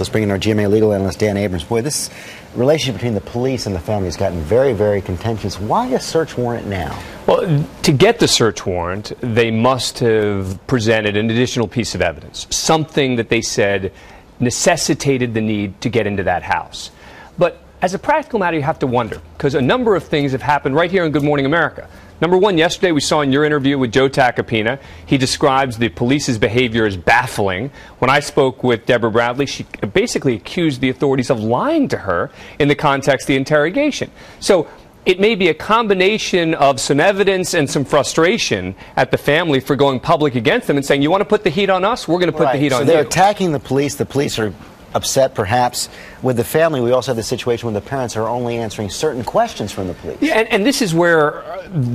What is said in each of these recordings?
Let's bring in our GMA legal analyst, Dan Abrams. Boy, this relationship between the police and the family has gotten very, very contentious. Why a search warrant now? Well, to get the search warrant, they must have presented an additional piece of evidence, something that they said necessitated the need to get into that house. But as a practical matter, you have to wonder, because a number of things have happened right here in Good Morning America. Number one, yesterday we saw in your interview with Joe Tacopina, he describes the police's behavior as baffling. When I spoke with Deborah Bradley, she basically accused the authorities of lying to her in the context of the interrogation. So it may be a combination of some evidence and some frustration at the family for going public against them and saying, you want to put the heat on us? We're going to put the heat on you. So they're attacking the police. The police are upset, perhaps. With the family, we also have the situation where the parents are only answering certain questions from the police. Yeah, and this is where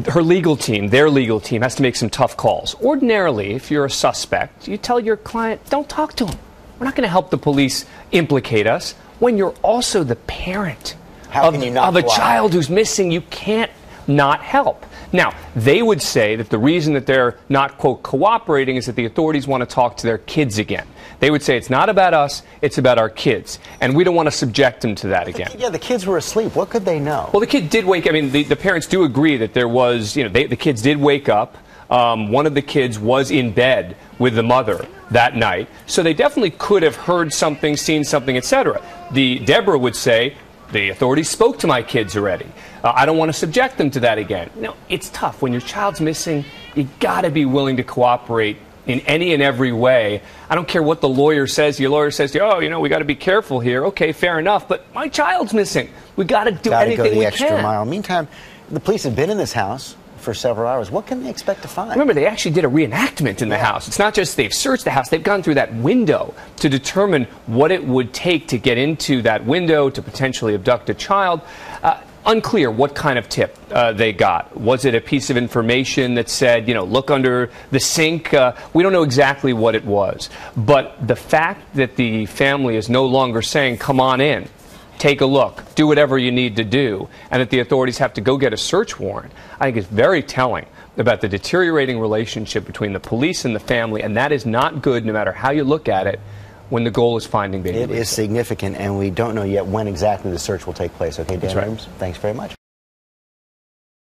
her legal team, their legal team, has to make some tough calls. Ordinarily, if you're a suspect, you tell your client, don't talk to him. We're not going to help the police implicate us. When you're also the parent of a child who's missing, you can't not help. Now, they would say that the reason that they're not, quote, cooperating is that the authorities want to talk to their kids again. They would say it's not about us, it's about our kids. And we don't want to subject them to that again. Yeah, the kids were asleep. What could they know? Well, the kid did wake up. I mean, the parents do agree that there was, the kids did wake up. One of the kids was in bed with the mother that night. So they definitely could have heard something, seen something, etc. Deborah would say, the authorities spoke to my kids already. I don't want to subject them to that again. It's tough. When your child's missing, you got to be willing to cooperate in any and every way. I don't care what the lawyer says. Your lawyer says to you, oh, we got to be careful here. Okay, fair enough. But my child's missing. We got to do anything we can. Got to go the extra mile. Meantime, the police have been in this house for several hours. What can they expect to find? Remember, they actually did a reenactment in the house. It's not just they've searched the house. They've gone through that window to determine what it would take to get into that window to potentially abduct a child. Unclear what kind of tip they got. Was it a piece of information that said, look under the sink? We don't know exactly what it was. But the fact that the family is no longer saying, come on in, take a look, do whatever you need to do, and that the authorities have to go get a search warrant, I think is very telling about the deteriorating relationship between the police and the family, and that is not good no matter how you look at it when the goal is finding baby Lisa. It is significant, and we don't know yet when exactly the search will take place. Okay, Dan Abrams, thanks very much.